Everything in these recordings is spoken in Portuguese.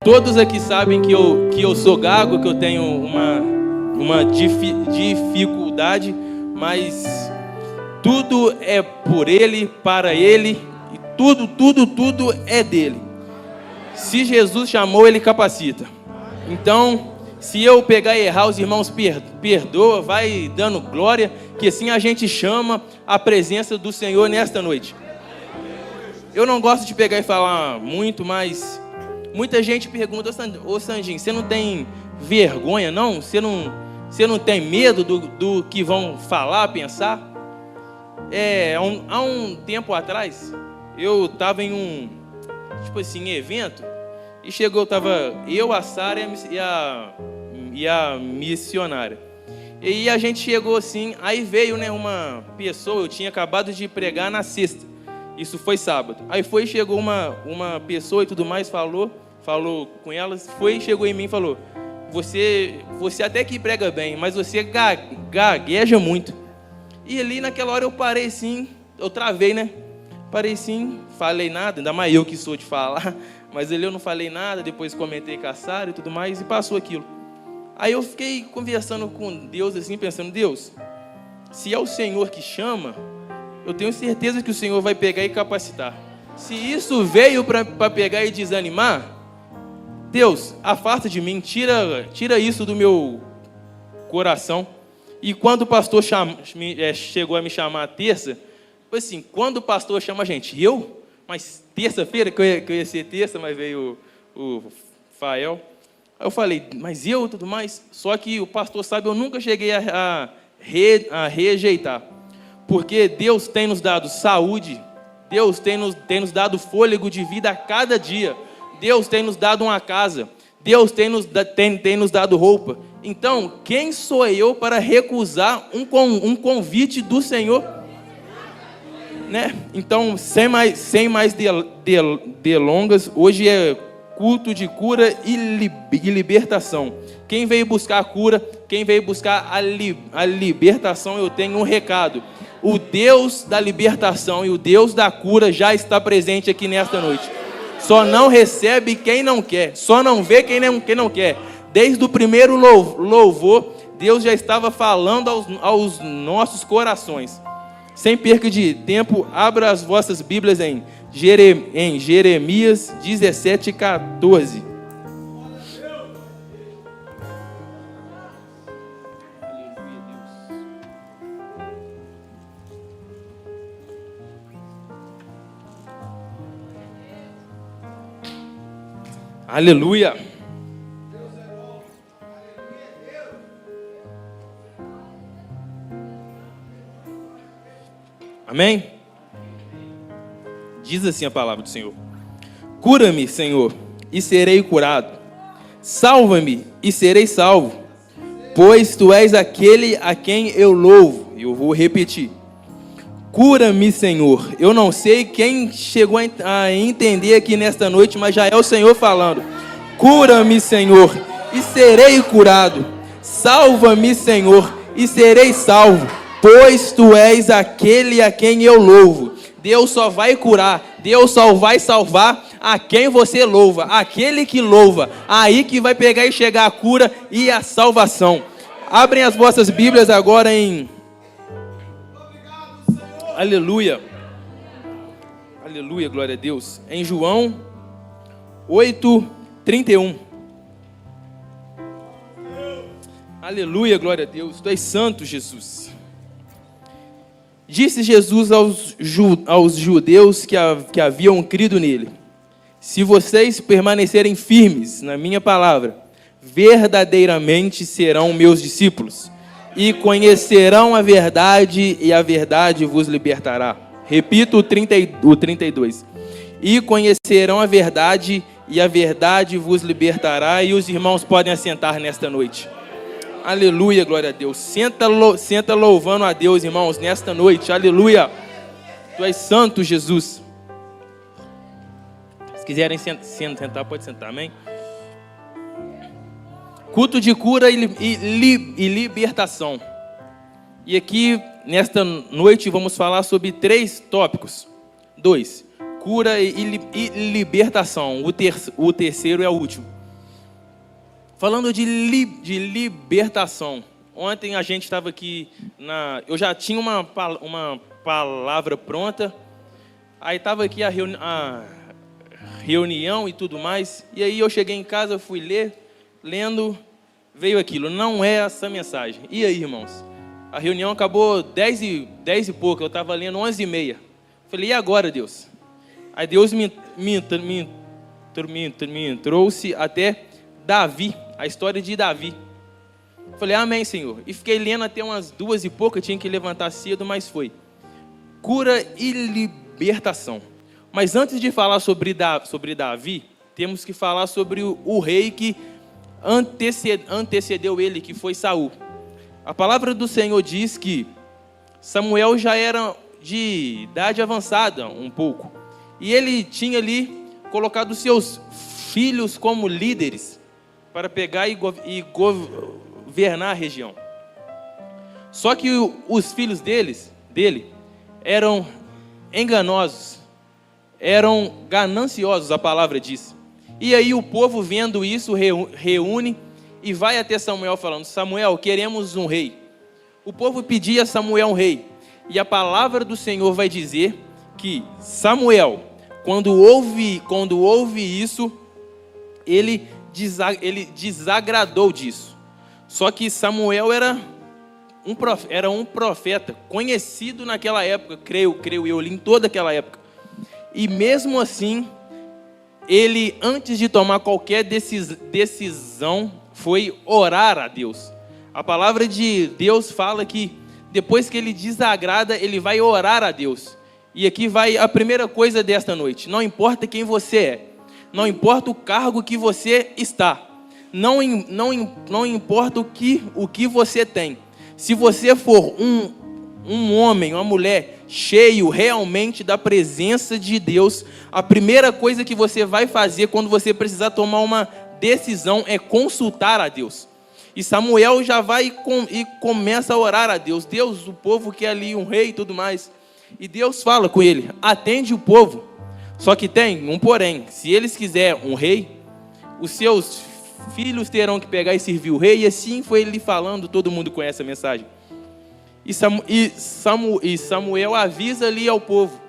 Todos aqui sabem que eu sou gago, que eu tenho uma dificuldade, mas tudo é por Ele, para Ele, e tudo é dele. Se Jesus chamou, Ele capacita. Então, se eu pegar e errar, os irmãos perdoa, vai dando glória, que assim a gente chama a presença do Senhor nesta noite. Eu não gosto de pegar e falar muito, mas muita gente pergunta: ô Sandinho, você não tem vergonha não? Você não tem medo do que vão falar, pensar? Há um tempo atrás, eu estava em um evento, e estava eu, a Sara e a missionária. E a gente chegou assim, aí veio, uma pessoa, eu tinha acabado de pregar na sexta, isso foi sábado. Aí chegou uma pessoa e tudo mais, falou com elas, chegou em mim e falou: você até que prega bem, mas você gagueja muito. E ali naquela hora eu parei assim, eu travei, Parei sim, falei nada, ainda mais eu que sou de falar, mas ali eu não falei nada, depois comentei com a Sara e tudo mais, e passou aquilo. Aí eu fiquei conversando com Deus assim, pensando: Deus, se é o Senhor que chama, eu tenho certeza que o Senhor vai pegar e capacitar. Se isso veio para pegar e desanimar, Deus, afasta de mim, tira isso do meu coração. E quando o pastor chegou a me chamar terça, foi assim, quando o pastor chama a gente, mas terça-feira, que eu ia ser terça, mas veio o Fael. Aí eu falei: mas eu tudo mais? Só que o pastor sabe, eu nunca cheguei a rejeitar. Porque Deus tem nos dado saúde, Deus tem nos dado fôlego de vida a cada dia. Deus tem nos dado uma casa, Deus tem nos dado roupa. Então, quem sou eu para recusar um convite do Senhor? Então, sem mais delongas, hoje é culto de cura e libertação. Quem veio buscar a cura, quem veio buscar a libertação, eu tenho um recado. O Deus da libertação e o Deus da cura já está presente aqui nesta noite. Só não recebe quem não quer, só não vê quem não quer. Desde o primeiro louvor, Deus já estava falando aos nossos corações. Sem perca de tempo, abra as vossas Bíblias em Jeremias 17:14. Aleluia. Amém? Diz assim a palavra do Senhor: cura-me, Senhor, e serei curado. Salva-me e serei salvo, pois Tu és aquele a quem eu louvo. Eu vou repetir: cura-me, Senhor. Eu não sei quem chegou a entender aqui nesta noite, mas já é o Senhor falando. Cura-me, Senhor, e serei curado. Salva-me, Senhor, e serei salvo, pois Tu és aquele a quem eu louvo. Deus só vai curar, Deus só vai salvar a quem você louva. Aquele que louva, aí que vai pegar e chegar a cura e a salvação. Abrem as vossas Bíblias agora em... Aleluia. Aleluia, glória a Deus. Em João 8:31. Aleluia, glória a Deus. Tu és santo, Jesus. Disse Jesus aos judeus que haviam crido nele: se vocês permanecerem firmes na minha palavra, verdadeiramente serão meus discípulos, e conhecerão a verdade, e a verdade vos libertará. Repito o 32. E conhecerão a verdade, e a verdade vos libertará. E os irmãos podem assentar nesta noite. Aleluia, glória a Deus. Senta louvando a Deus, irmãos, nesta noite. Aleluia. Tu és santo, Jesus. Se quiserem sentar, pode sentar, amém? Culto de cura e libertação. E aqui, nesta noite, vamos falar sobre 3 tópicos. 2. cura e libertação. O terceiro é o último. Falando de libertação. Ontem a gente estava aqui, eu já tinha uma palavra pronta. Aí estava aqui a reunião e tudo mais. E aí eu cheguei em casa, fui lendo, veio aquilo. Não é essa mensagem. E aí, irmãos? A reunião acabou 10 e pouco. Eu estava lendo 11h30. Falei, e agora, Deus? Aí Deus me trouxe até Davi, a história de Davi. Falei, amém, Senhor. E fiquei lendo até umas 2 e pouco. Eu tinha que levantar cedo, mas foi. Cura e libertação. Mas antes de falar sobre Davi, temos que falar sobre o rei que antecedeu ele, que foi Saul. A palavra do Senhor diz que Samuel já era de idade avançada um pouco. E ele tinha ali colocado seus filhos como líderes para pegar e governar a região. Só que os filhos dele eram enganosos, eram gananciosos, a palavra diz. E aí o povo, vendo isso, reúne e vai até Samuel falando, Samuel, queremos um rei. O povo pedia a Samuel um rei. E a palavra do Senhor vai dizer que Samuel, quando ouve isso, ele desagradou disso. Só que Samuel era um profeta conhecido naquela época, creio eu, em toda aquela época. E mesmo assim, ele, antes de tomar qualquer decisão, foi orar a Deus. A palavra de Deus fala que depois que ele desagrada, ele vai orar a Deus. E aqui vai a primeira coisa desta noite. Não importa quem você é, não importa o cargo que você está, não importa o que você tem. Se você for um homem, uma mulher cheio realmente da presença de Deus, a primeira coisa que você vai fazer quando você precisar tomar uma decisão é consultar a Deus. E Samuel já vai e começa a orar a Deus. Deus, o povo quer ali um rei e tudo mais. E Deus fala com ele, atende o povo. Só que tem um porém, se eles quiserem um rei, os seus filhos terão que pegar e servir o rei. E assim foi ele falando, todo mundo conhece a mensagem. E Samuel avisa ali ao povo,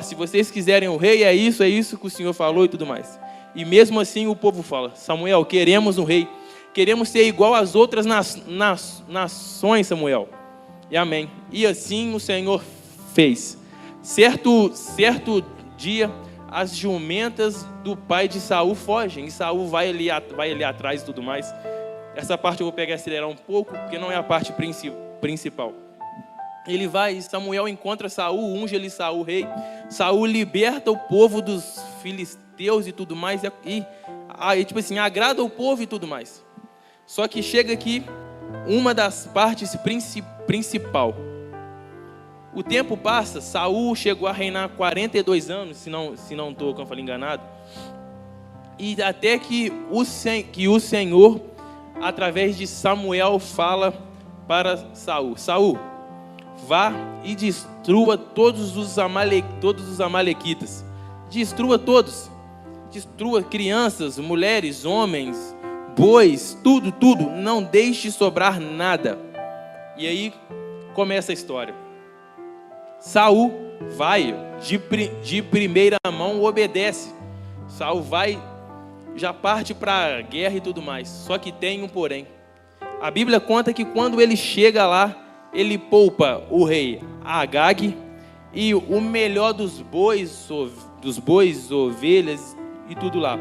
se vocês quiserem o rei, é isso que o Senhor falou e tudo mais. E mesmo assim o povo fala, Samuel, queremos um rei. Queremos ser igual às outras nações, Samuel. E amém. E assim o Senhor fez. Certo dia, as jumentas do pai de Saul fogem. E Saul vai ali atrás e tudo mais. Essa parte eu vou pegar e acelerar um pouco, porque não é a parte principal. Ele vai, Samuel encontra Saul, unge ali Saul rei. Saul liberta o povo dos filisteus e tudo mais. E tipo assim, agrada o povo e tudo mais. Só que chega aqui uma das partes principal. O tempo passa, Saul chegou a reinar 42 anos, se não estou, como eu falei, enganado. E até que o Senhor, através de Samuel, fala para Saul, Saul, vá e destrua todos os amalequitas. Destrua todos. Destrua crianças, mulheres, homens, bois, tudo, não deixe sobrar nada. E aí começa a história. Saul vai, de primeira mão obedece. Saul vai, já parte para a guerra e tudo mais. Só que tem um porém. A Bíblia conta que quando ele chega lá, ele poupa o rei Agag e o melhor dos bois, ovelhas e tudo lá.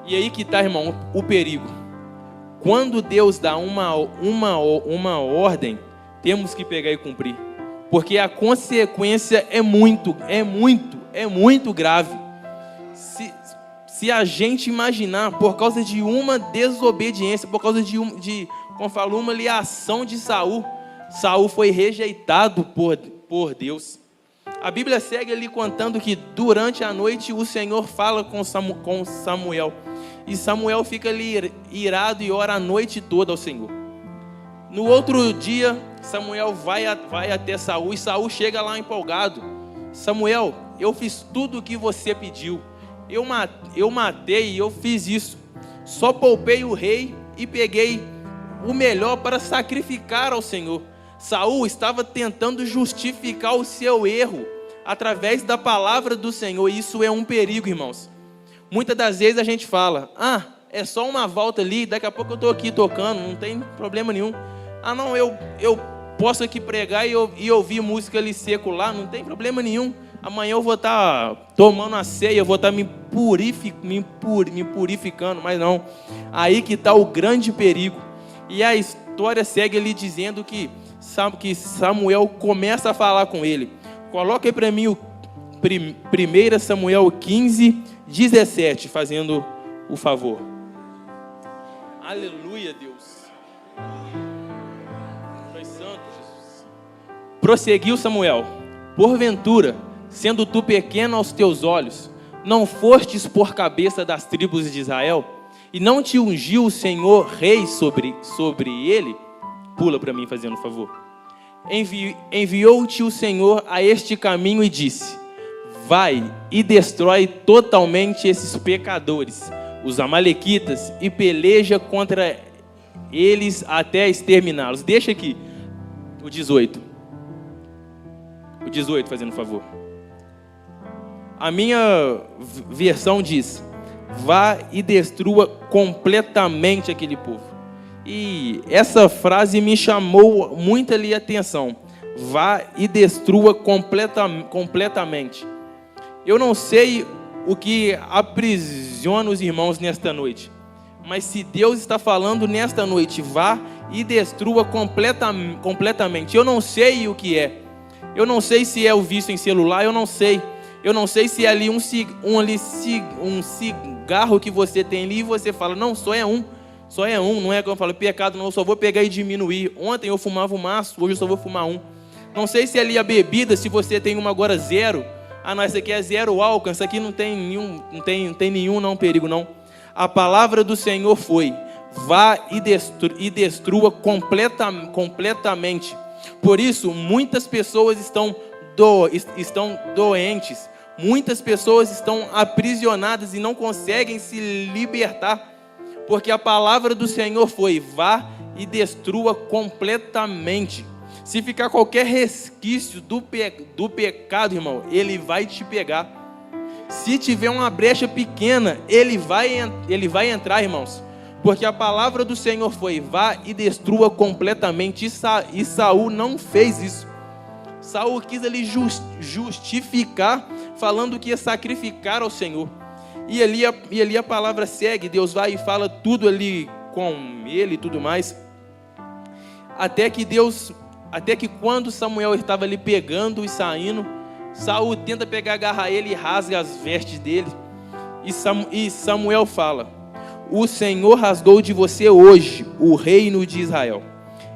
E aí que está, irmão, o perigo. Quando Deus dá uma ordem, temos que pegar e cumprir. Porque a consequência é muito grave. Se a gente imaginar, por causa de uma desobediência, por causa como falou, uma ação de Saul, Saul foi rejeitado por Deus. A Bíblia segue ali contando que durante a noite o Senhor fala com Samuel. E Samuel fica ali irado e ora a noite toda ao Senhor. No outro dia, Samuel vai até Saul e Saul chega lá empolgado. Samuel, eu fiz tudo o que você pediu. Eu matei e eu fiz isso. Só poupei o rei e peguei o melhor para sacrificar ao Senhor. Saul estava tentando justificar o seu erro através da palavra do Senhor. E isso é um perigo, irmãos. Muitas das vezes a gente fala: é só uma volta ali, daqui a pouco eu estou aqui tocando, não tem problema nenhum. Não, eu posso aqui pregar e ouvir música ali secular, não tem problema nenhum. Amanhã eu vou estar tomando a ceia, eu vou estar me purificando, mas não. Aí que está o grande perigo. E a história segue ali dizendo que Samuel começa a falar com ele. Coloca aí para mim o 1 Samuel 15, 17, fazendo o favor. Aleluia, Deus. Foi santo, Jesus. Prosseguiu Samuel: porventura, sendo tu pequeno aos teus olhos, não fostes por cabeça das tribos de Israel, e não te ungiu o Senhor rei sobre ele? Pula para mim, fazendo um favor. Enviou-te o Senhor a este caminho e disse: vai e destrói totalmente esses pecadores, os amalequitas, e peleja contra eles até exterminá-los. Deixa aqui o 18. O 18, fazendo um favor. A minha versão diz: vá e destrua completamente aquele povo. E essa frase me chamou muito ali a atenção. Vá e destrua completamente. Eu não sei o que aprisiona os irmãos nesta noite, mas se Deus está falando nesta noite, vá e destrua completamente. Eu não sei o que é. Eu não sei se é o vício em celular, eu não sei. Eu não sei se é ali um cigarro que você tem ali e você fala: não, só é um. Só é um, não é como eu falo, pecado não, eu só vou pegar e diminuir. Ontem eu fumava um maço, hoje eu só vou fumar um. Não sei se ali a bebida, se você tem uma agora zero. Não, essa aqui é zero álcool, essa aqui não tem nenhum perigo não. A palavra do Senhor foi: vá e destrua completamente. Por isso, muitas pessoas estão doentes. Muitas pessoas estão aprisionadas e não conseguem se libertar. Porque a palavra do Senhor foi: vá e destrua completamente. Se ficar qualquer resquício do pecado, irmão, ele vai te pegar. Se tiver uma brecha pequena, ele vai entrar, irmãos. Porque a palavra do Senhor foi: vá e destrua completamente. E Saul não fez isso. Saul quis ali justificar, falando que ia sacrificar ao Senhor. E ali a palavra segue, Deus vai e fala tudo ali com ele e tudo mais. Até que quando Samuel estava ali pegando e saindo, Saul tenta agarrar ele e rasga as vestes dele. E Samuel fala: o Senhor rasgou de você hoje o reino de Israel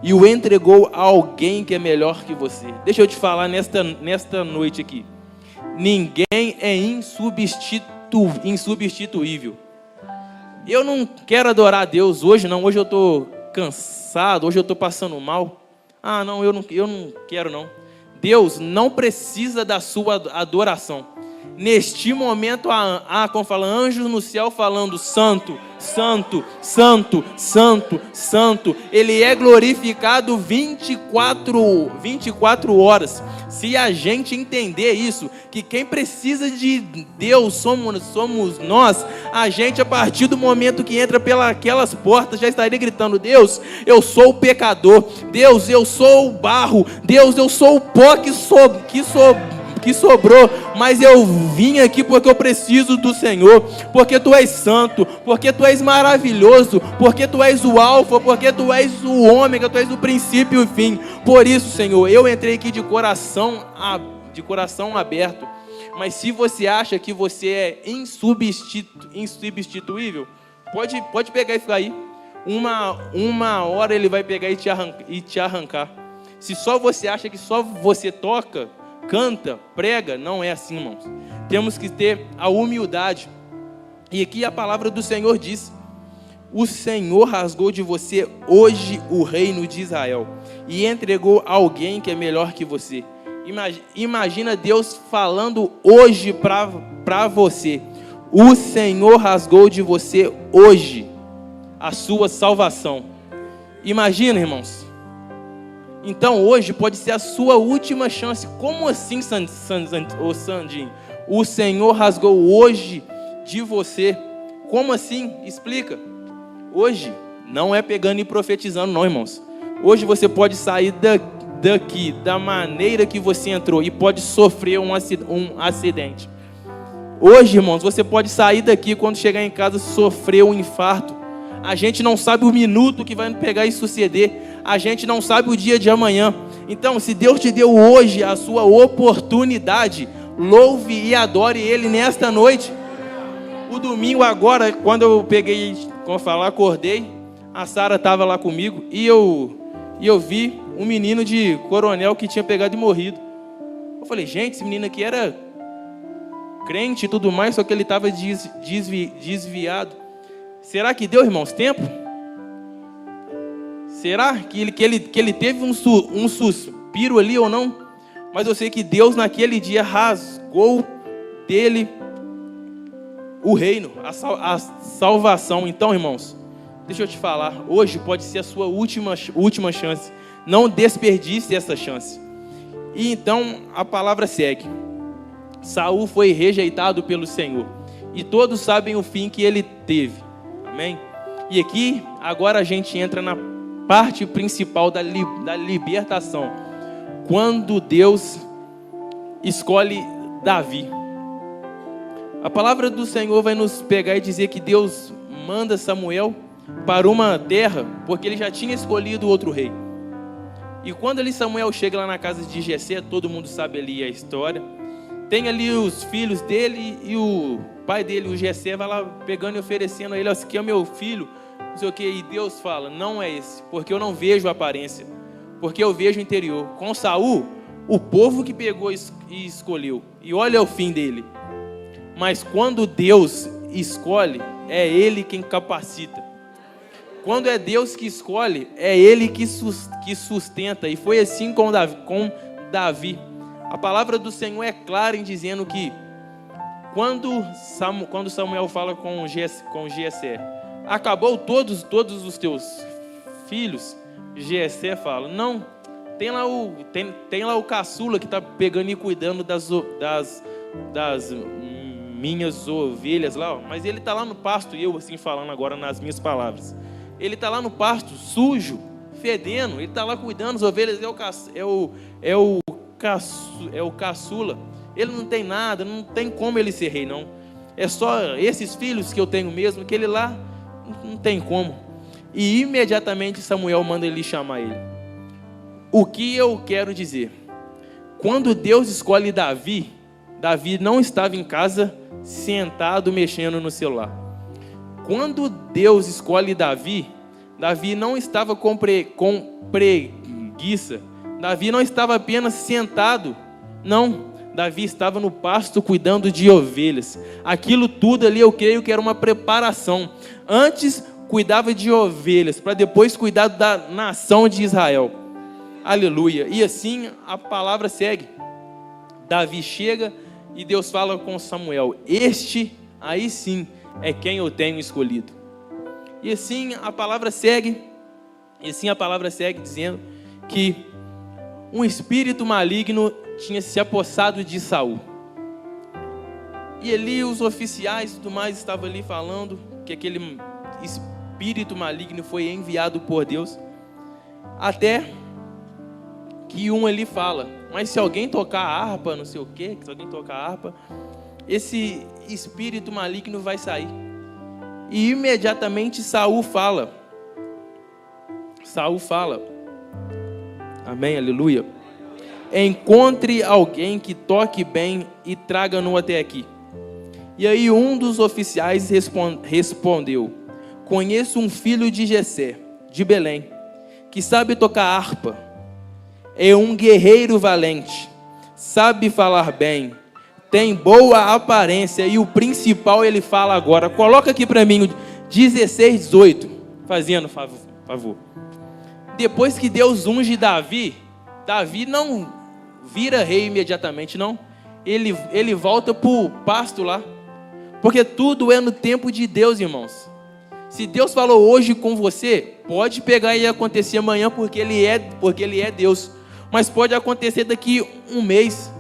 e o entregou a alguém que é melhor que você. Deixa eu te falar nesta noite aqui. Ninguém é insubstituível. Eu não quero adorar a Deus hoje não. Hoje eu estou cansado, hoje eu estou passando mal. Não, eu não quero não. Deus não precisa da sua adoração. Neste momento, como fala, anjos no céu falando: santo, santo, santo, santo, santo. Ele é glorificado 24 horas. Se a gente entender isso, que quem precisa de Deus somos nós, a gente, a partir do momento que entra pelas portas, já estaria gritando: Deus, eu sou o pecador. Deus, eu sou o barro. Deus, eu sou o pó que sobrou, mas eu vim aqui porque eu preciso do Senhor, porque Tu és santo, porque Tu és maravilhoso, porque Tu és o alfa, porque Tu és o ômega, Tu és o princípio e o fim. Por isso, Senhor, eu entrei aqui de coração aberto. Mas se você acha que você é insubstituível, pode pegar e ficar aí. Uma hora ele vai pegar e te arrancar. Se só você acha que só você toca, canta, prega, não é assim, irmãos. Temos que ter a humildade. E aqui a palavra do Senhor diz: o Senhor rasgou de você hoje o reino de Israel e entregou a alguém que é melhor que você. Imagina Deus falando hoje para você. O Senhor rasgou de você hoje a sua salvação. Imagina, irmãos. Então hoje pode ser a sua última chance. Como assim, Sandinho? O Senhor rasgou hoje de você. Como assim? Explica. Hoje não é pegando e profetizando, não, irmãos. Hoje você pode sair daqui da maneira que você entrou e pode sofrer um acidente. Hoje, irmãos, você pode sair daqui quando chegar em casa sofrer um infarto. A gente não sabe o minuto que vai pegar e suceder. A gente não sabe o dia de amanhã. Então, se Deus te deu hoje a sua oportunidade, louve e adore Ele nesta noite. O domingo agora, quando eu peguei, como falar, acordei, a Sara estava lá comigo e eu vi um menino de Coronel que tinha pegado e morrido. Eu falei, gente, esse menino aqui era crente e tudo mais, só que ele estava desviado. Será que deu, irmãos, tempo? Será que ele teve um suspiro ali ou não? Mas eu sei que Deus naquele dia rasgou dele o reino, a salvação. Então, irmãos, deixa eu te falar, hoje pode ser a sua última chance. Não desperdice essa chance. E então a palavra segue. Saul foi rejeitado pelo Senhor, e todos sabem o fim que ele teve. Amém? E aqui, agora a gente entra na parte principal da libertação. Quando Deus escolhe Davi. A palavra do Senhor vai nos pegar e dizer que Deus manda Samuel para uma terra, porque ele já tinha escolhido outro rei. E quando ali Samuel chega lá na casa de Jessé, todo mundo sabe ali a história. Tem ali os filhos dele e o pai dele, o Jessé, vai lá pegando e oferecendo a ele, esse aqui é o meu filho, não sei o que. E Deus fala, não é esse, porque eu não vejo a aparência, porque eu vejo o interior. Com Saul, o povo que pegou e escolheu, e olha o fim dele. Mas quando Deus escolhe, é Ele quem capacita. Quando é Deus que escolhe, é Ele que sustenta. E foi assim com Davi. A palavra do Senhor é clara em dizendo que quando Samuel fala com Jessé, acabou todos os teus filhos, Jessé fala, não, tem lá o caçula que está pegando e cuidando das minhas ovelhas lá, ó. Mas ele está lá no pasto, e eu assim falando agora nas minhas palavras, ele está lá no pasto, sujo, fedendo, ele está lá cuidando das ovelhas, é o caçula, ele não tem nada, não tem como ele ser rei, não. É só esses filhos que eu tenho mesmo, que ele lá não tem como. E imediatamente Samuel manda ele chamar ele. O que eu quero dizer? Quando Deus escolhe Davi, Davi não estava em casa sentado mexendo no celular. Quando Deus escolhe Davi, Davi não estava com preguiça. Davi não estava apenas sentado, não. Davi estava no pasto cuidando de ovelhas. Aquilo tudo ali eu creio que era uma preparação. Antes cuidava de ovelhas, para depois cuidar da nação de Israel. Aleluia. E assim a palavra segue. Davi chega e Deus fala com Samuel, este aí sim é quem eu tenho escolhido. E assim a palavra segue dizendo que um espírito maligno tinha se apossado de Saul. E ali os oficiais e tudo mais estavam ali falando que aquele espírito maligno foi enviado por Deus. Até que um ali fala, mas se alguém tocar a harpa, não sei o que, se alguém tocar a harpa, esse espírito maligno vai sair. E imediatamente Saul fala, amém, aleluia, encontre alguém que toque bem e traga-no até aqui. E aí um dos oficiais respondeu, conheço um filho de Jessé, de Belém, que sabe tocar harpa, é um guerreiro valente, sabe falar bem, tem boa aparência, e o principal ele fala agora. Coloca aqui para mim o 16, 18, fazendo favor. Depois que Deus unge Davi, Davi não vira rei imediatamente, não. Ele volta para o pasto lá. Porque tudo é no tempo de Deus, irmãos. Se Deus falou hoje com você, pode pegar e acontecer amanhã, porque Ele é Deus. Mas pode acontecer daqui um mês,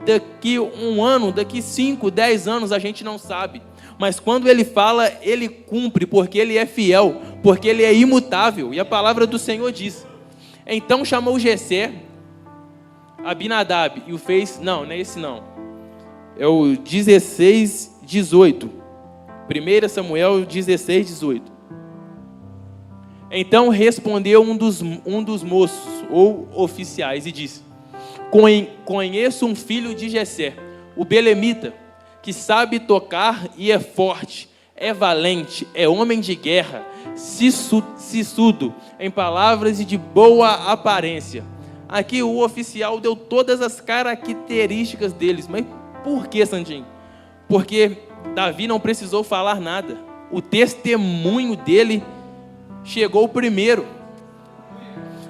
daqui um ano, daqui 5, 10 anos, a gente não sabe. Mas quando Ele fala, Ele cumpre, porque Ele é fiel, porque Ele é imutável. E a palavra do Senhor diz. Então chamou Jessé, Abinadab, e o fez... Não é esse não. É o 16, 18. 1 Samuel 16, 18. Então respondeu um dos moços, ou oficiais, e disse: conheço um filho de Jessé, o belemita, que sabe tocar e é forte, é valente, é homem de guerra, sisudo, em palavras e de boa aparência. Aqui o oficial deu todas as características deles. Mas por que, Sandinho? Porque Davi não precisou falar nada. O testemunho dele chegou primeiro.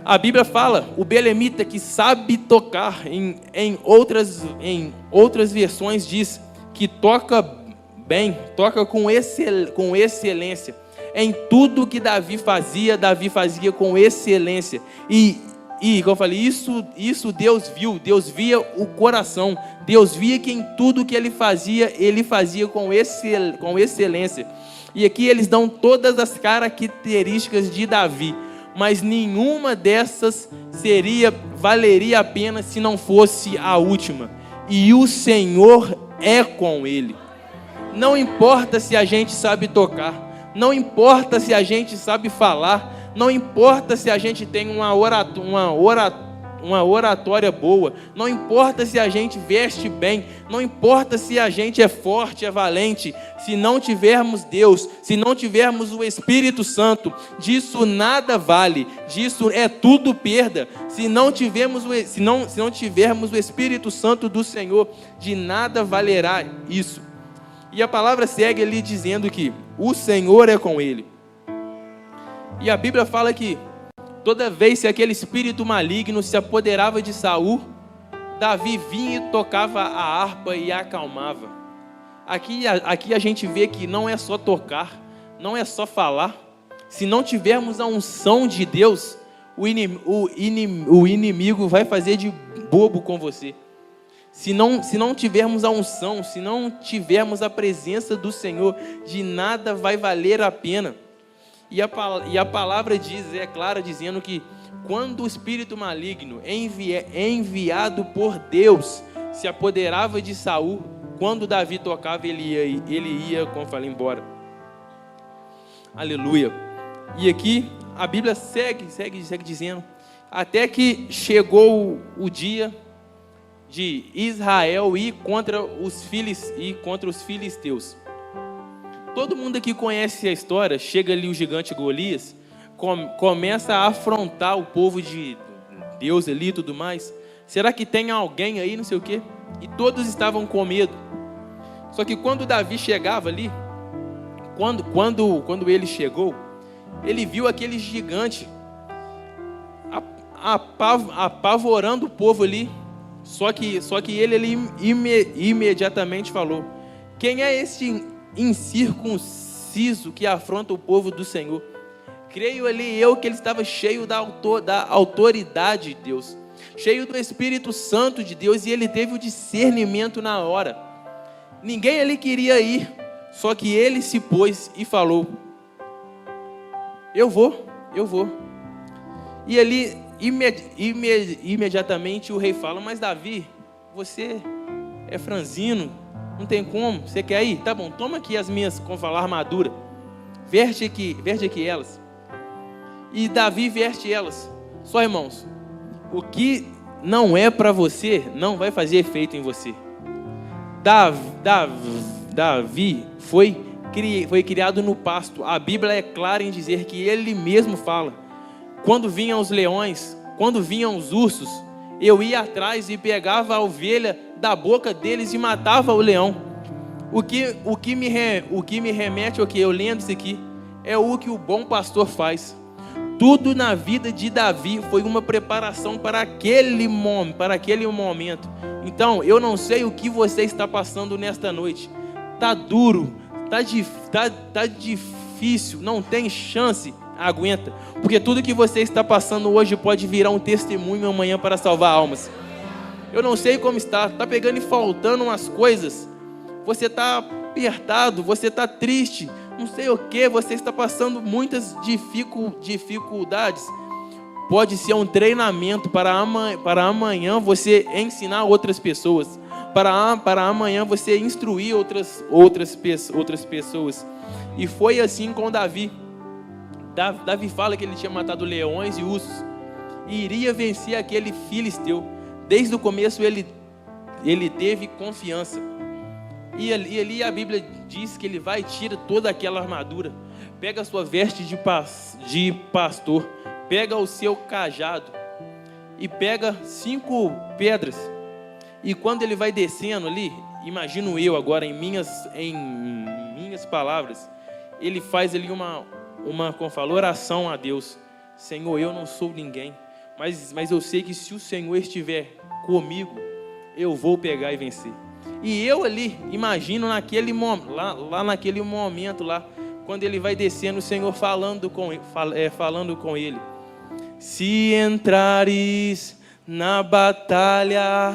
A Bíblia fala, o belemita que sabe tocar, em outras versões diz que toca bem, toca com excelência. Em tudo que Davi fazia com excelência. E como eu falei, isso Deus viu, Deus via o coração, Deus via que em tudo que ele fazia com excelência. E aqui eles dão todas as características de Davi, mas nenhuma dessas valeria a pena se não fosse a última. E o Senhor é com ele. Não importa se a gente sabe tocar, não importa se a gente sabe falar, não importa se a gente tem uma oratória boa, não importa se a gente veste bem, não importa se a gente é forte, é valente, se não tivermos Deus, se não tivermos o Espírito Santo, disso nada vale, disso é tudo perda. Se não tivermos o Espírito Santo do Senhor, de nada valerá isso. E a palavra segue ali dizendo que o Senhor é com ele. E a Bíblia fala que toda vez que aquele espírito maligno se apoderava de Saul, Davi vinha e tocava a harpa e a acalmava. Aqui a gente vê que não é só tocar, não é só falar. Se não tivermos a unção de Deus, o inimigo vai fazer de bobo com você. Se não tivermos a unção, se não tivermos a presença do Senhor, de nada vai valer a pena. E a palavra diz, é clara, dizendo que quando o espírito maligno enviado por Deus se apoderava de Saul, quando Davi tocava, ele ia, como eu falei, embora. Aleluia. E aqui a Bíblia segue dizendo, até que chegou o dia de Israel ir contra os filisteus. Todo mundo aqui conhece a história. Chega ali o gigante Golias, começa a afrontar o povo de Deus ali e tudo mais. Será que tem alguém aí, não sei o quê? E todos estavam com medo. Só que quando Davi chegava ali, quando ele chegou, ele viu aquele gigante apavorando o povo ali. Só que ele imediatamente falou: quem é esse incircunciso que afronta o povo do Senhor? Creio ali eu que ele estava cheio da autoridade de Deus, cheio do Espírito Santo de Deus, e ele teve o discernimento na hora. Ninguém ali queria ir, só que ele se pôs e falou: eu vou. E ali imediatamente o rei fala: mas Davi, você é franzino, não tem como, você quer ir? Tá bom, toma aqui as minhas, como falar, armadura, veste aqui elas. E Davi veste elas. Só, irmãos, o que não é para você, não vai fazer efeito em você. Davi foi criado no pasto. A Bíblia é clara em dizer que ele mesmo fala: quando vinham os leões, quando vinham os ursos, eu ia atrás e pegava a ovelha da boca deles e matava o leão. O que me remete ao que eu lendo isso aqui é o que o bom pastor faz. Tudo na vida de Davi foi uma preparação para aquele momento. Então, eu não sei o que você está passando nesta noite. Tá duro, tá difícil, não tem chance, aguenta. Porque tudo que você está passando hoje pode virar um testemunho amanhã para salvar almas. Eu não sei como está pegando e faltando umas coisas. Você está apertado, você está triste, não sei o que, você está passando muitas dificuldades. Pode ser um treinamento para amanhã você ensinar outras pessoas, para amanhã você instruir outras pessoas. E foi assim com Davi. Davi fala que ele tinha matado leões e ursos e iria vencer aquele filisteu. Desde o começo ele teve confiança. E ali a Bíblia diz que ele vai e tira toda aquela armadura, pega a sua veste de pastor, pega o seu cajado e pega 5 pedras. E quando ele vai descendo ali, imagino eu agora em minhas palavras, ele faz ali como fala, oração a Deus. Senhor, eu não sou ninguém, mas eu sei que se o Senhor estiver comigo, eu vou pegar e vencer. E eu ali, imagino naquele momento lá, quando ele vai descendo, o Senhor falando com ele. Se entrares na batalha,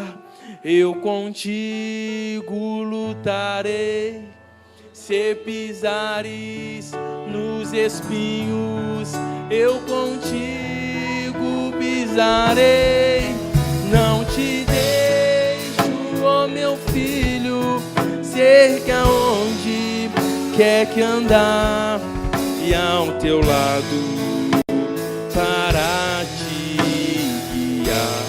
eu contigo lutarei. Se pisares nos espinhos, eu contigo pisarei. Não te deixo, ó meu filho, cerca onde quer que andar, e ao teu lado para te guiar.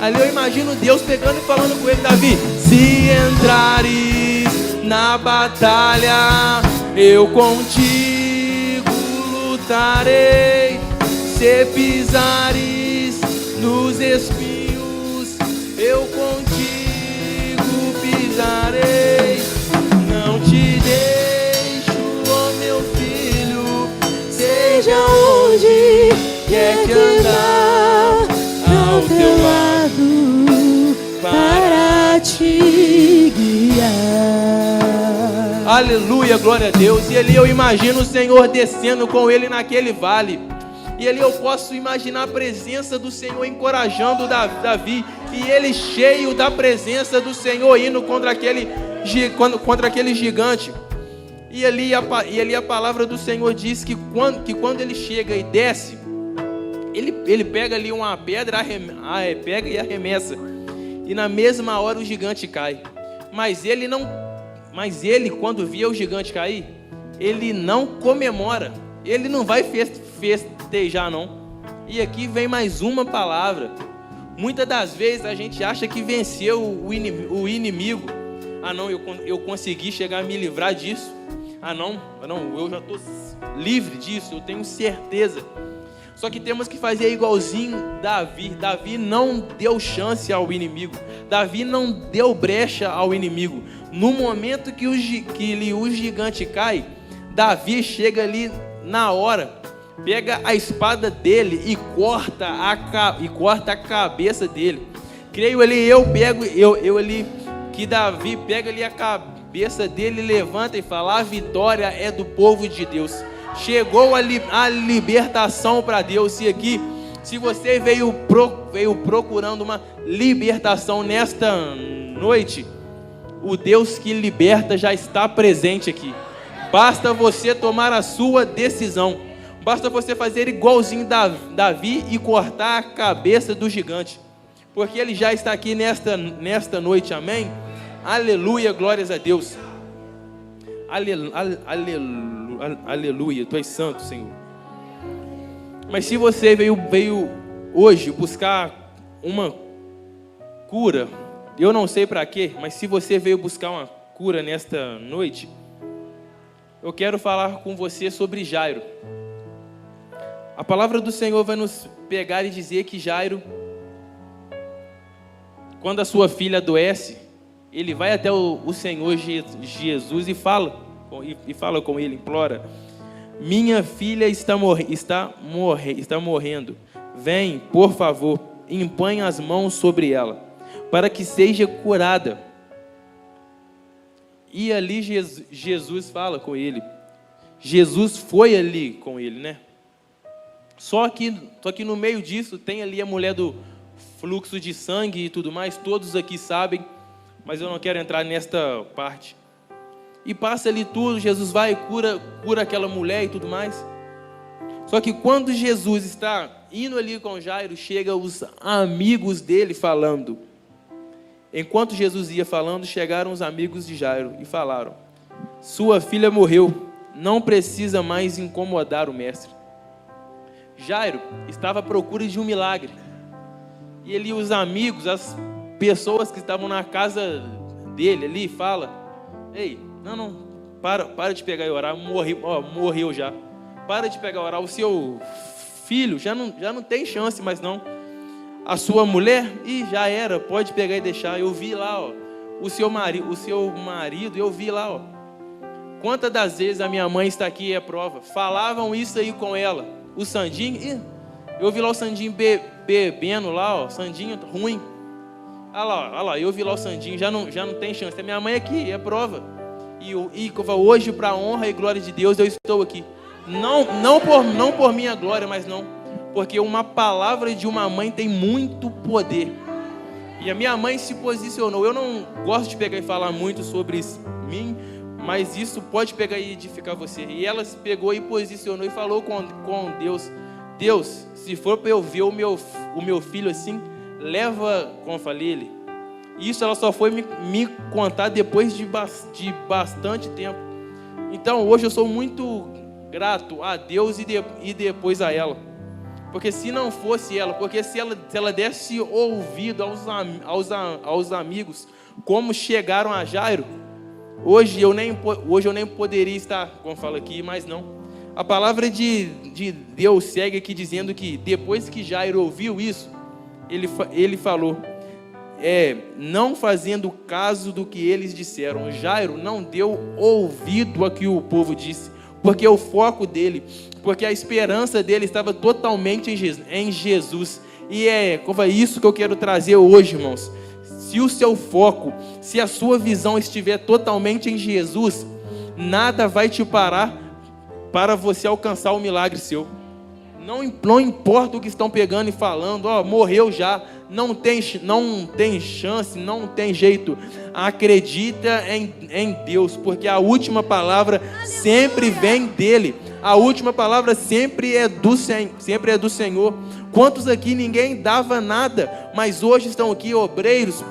Ali eu imagino Deus pegando e falando com ele, Davi: se entrares na batalha, eu contigo lutarei. Se pisares nos espinhos, eu contigo pisarei. Não te deixo, ó meu filho, seja onde quer que andar, ao teu lado para te guiar. Aleluia, glória a Deus. E ali eu imagino o Senhor descendo com ele naquele vale. E ali eu posso imaginar a presença do Senhor encorajando Davi, e ele cheio da presença do Senhor indo contra aquele gigante. E ali a palavra do Senhor diz que quando ele chega e desce, ele pega ali uma pedra, pega e arremessa, e na mesma hora o gigante cai. Mas ele quando via o gigante cair, ele não comemora, ele não vai festejar não. E aqui vem mais uma palavra. Muitas das vezes a gente acha que venceu o inimigo. Ah não, eu consegui chegar a me livrar disso. Ah não, eu já estou livre disso, eu tenho certeza. Só que temos que fazer igualzinho Davi. Davi não deu chance ao inimigo. Davi não deu brecha ao inimigo. No momento que o gigante cai, Davi chega ali na hora, pega a espada dele e corta a cabeça dele. Creio ali, que Davi pega ali a cabeça dele, levanta e fala: a vitória é do povo de Deus. Chegou a libertação para Deus. E aqui, se você veio procurando uma libertação nesta noite, o Deus que liberta já está presente aqui. Basta você tomar a sua decisão. Basta você fazer igualzinho Davi e cortar a cabeça do gigante, porque ele já está aqui nesta noite, amém? Aleluia, glórias a Deus. Aleluia, Tu és santo, Senhor. Mas se você veio hoje buscar uma cura, eu não sei para quê, mas se você veio buscar uma cura nesta noite, eu quero falar com você sobre Jairo. A palavra do Senhor vai nos pegar e dizer que Jairo, quando a sua filha adoece, ele vai até o Senhor Jesus e fala com ele, implora: minha filha está morrendo. Vem, por favor, impõe as mãos sobre ela, para que seja curada. E ali Jesus fala com ele. Jesus foi ali com ele, né? Só que no meio disso tem ali a mulher do fluxo de sangue e tudo mais. Todos aqui sabem, mas eu não quero entrar nesta parte. E passa ali tudo, Jesus vai e cura aquela mulher e tudo mais. Só que quando Jesus está indo ali com Jairo, chega os amigos dele falando. Enquanto Jesus ia falando, chegaram os amigos de Jairo e falaram: sua filha morreu, não precisa mais incomodar o mestre. Jairo estava à procura de um milagre. E ele, os amigos, as pessoas que estavam na casa dele ali, fala: ei, não, para de pegar e orar, morreu já. Para de pegar e orar, o seu filho já não tem chance mais não. A sua mulher, já era, pode pegar e deixar. Eu vi lá, o seu marido, eu vi lá, Quantas das vezes a minha mãe está aqui, é prova. Falavam isso aí com ela. O Sandinho, eu vi lá o Sandinho bebendo lá, Sandinho ruim. Olha lá, eu vi lá o Sandinho, já não tem chance. A minha mãe aqui, é prova. E hoje, para a honra e glória de Deus, eu estou aqui. Não por minha glória, mas não. Porque uma palavra de uma mãe tem muito poder. E a minha mãe se posicionou. Eu não gosto de pegar e falar muito sobre mim, mas isso pode pegar e edificar você. E ela se pegou e posicionou e falou com Deus: Deus, se for para eu ver o meu filho assim, leva, como eu falei, ele. Isso ela só foi me contar depois de bastante tempo. Então hoje eu sou muito grato a Deus e depois a ela. Porque se não fosse ela, porque se ela desse ouvido aos amigos, como chegaram a Jairo, hoje eu nem poderia estar, como fala aqui, mas não. A palavra de Deus segue aqui dizendo que depois que Jairo ouviu isso, ele falou, não fazendo caso do que eles disseram. Jairo não deu ouvido a que o povo disse, porque o foco dele, porque a esperança dele estava totalmente em Jesus. E é isso que eu quero trazer hoje, irmãos. Se o seu foco, se a sua visão estiver totalmente em Jesus, nada vai te parar para você alcançar o milagre seu. Não importa o que estão pegando e falando, morreu já, não tem chance, não tem jeito. Acredita em Deus, porque a última palavra sempre vem dele. A última palavra sempre é do Senhor. Quantos aqui ninguém dava nada, mas hoje estão aqui obreiros,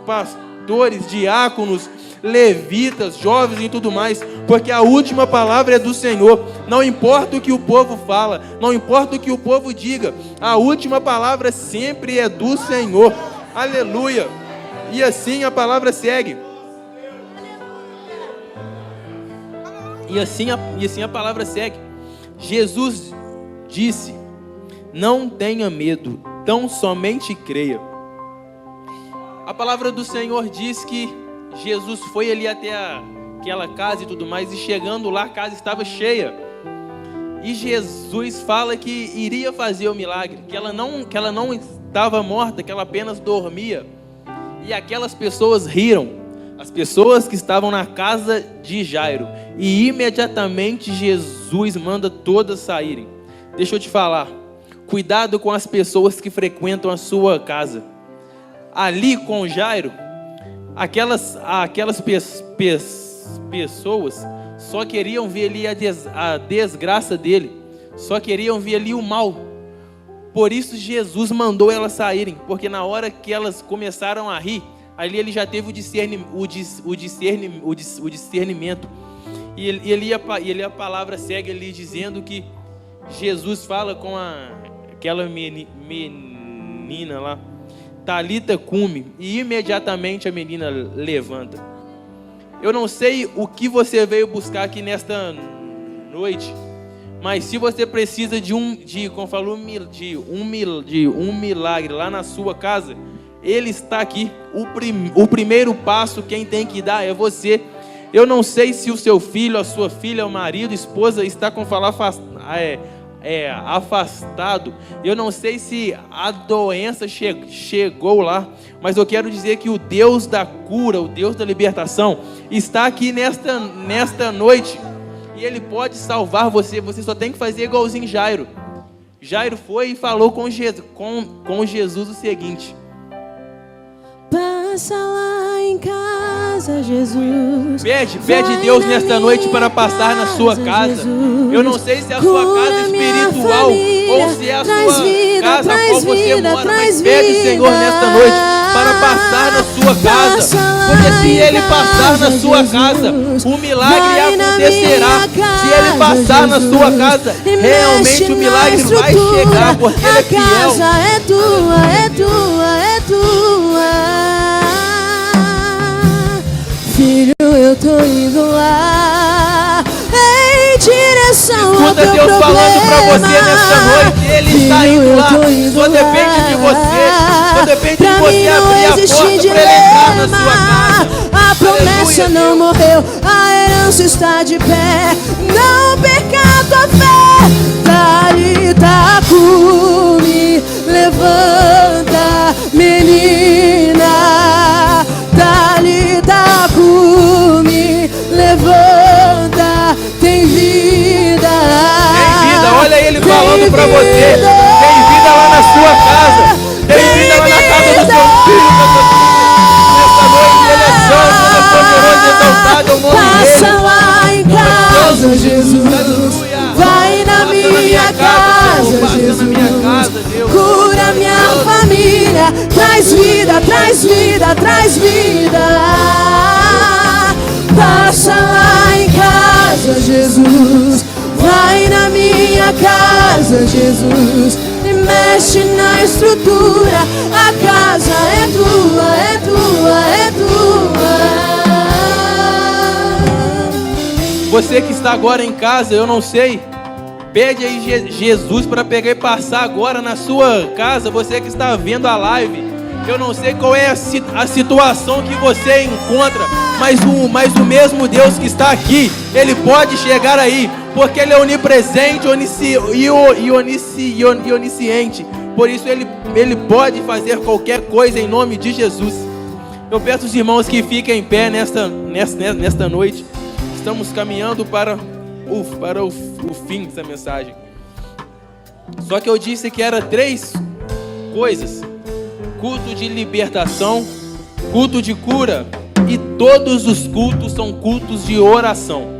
pastores, diáconos, levitas, jovens e tudo mais, porque a última palavra é do Senhor. Não importa o que o povo fala, não importa o que o povo diga, a última palavra sempre é do Senhor. Aleluia. E assim a palavra segue. E assim a palavra segue. Jesus disse: não tenha medo, tão somente creia. A palavra do Senhor diz que Jesus foi ali até aquela casa e tudo mais, e chegando lá a casa estava cheia. E Jesus fala que iria fazer o milagre, que ela não estava morta, que ela apenas dormia. E aquelas pessoas riram, as pessoas que estavam na casa de Jairo. E imediatamente Jesus manda todas saírem. Deixa eu te falar, cuidado com as pessoas que frequentam a sua casa. Ali com Jairo, aquelas pessoas só queriam ver ali a desgraça dele, só queriam ver ali o mal. Por isso Jesus mandou elas saírem, porque na hora que elas começaram a rir, ali ele já teve o discernimento. E a palavra segue ali dizendo que Jesus fala com aquela menina lá, Talita cumi, e imediatamente a menina levanta. Eu não sei o que você veio buscar aqui nesta noite, mas se você precisa de um milagre lá na sua casa, ele está aqui. O primeiro passo quem tem que dar é você. Eu não sei se o seu filho, a sua filha, o marido, a esposa está com falar afastado. Eu não sei se a doença chegou lá, mas eu quero dizer que o Deus da cura, o Deus da libertação, está aqui nesta noite, e Ele pode salvar você. Você só tem que fazer igualzinho Jairo. Jairo foi e falou com Jesus o seguinte: passa lá em casa, Jesus. Pede Deus nesta noite para passar na sua casa. Eu não sei se é a sua casa espiritual ou se é a sua casa a qual você mora, mas pede o Senhor nesta noite para passar na sua casa, porque se Ele passar na sua casa, o milagre acontecerá. Se Ele passar na sua casa, realmente o milagre vai chegar, porque Ele é fiel. A casa é tua, é tua, é tua. Filho, eu tô indo lá em direção ao Escuta teu Deus problema. falando pra você nessa noite. Ele está indo lá. Só depende de você. Só depende de você abrir a porta para Ele entrar na sua casa. A promessa não morreu, a herança está de pé. Não perca a tua fé. Talita cumi, levanta, menina. Talita cumi, levanta, tem vida. Tem vida, olha Ele falando pra você. Tem vida lá na sua casa. Tem vida lá na casa do seu filho, da sua filha. Nesta noite Ele é santo, Ele é poderoso, exaltado é o nome dEle. Passa lá em casa, Jesus. Vai na minha casa, Jesus. Cura minha família. Traz vida, traz vida, traz vida. Passa lá em casa, Jesus. Vai na minha casa, Jesus. E mexe na estrutura. A casa é tua, é tua, é tua. Você que está agora em casa, eu não sei, pede aí Jesus para pegar e passar agora na sua casa. Você que está vendo a live, eu não sei qual é a situação que você encontra, mas o mesmo Deus que está aqui, Ele pode chegar aí, porque Ele é onipresente e onisciente. Por isso Ele pode fazer qualquer coisa em nome de Jesus. Eu peço aos irmãos que fiquem em pé nesta noite. Estamos caminhando para o fim dessa mensagem. Só que eu disse que era 3 coisas: culto de libertação, culto de cura, e todos os cultos são cultos de oração.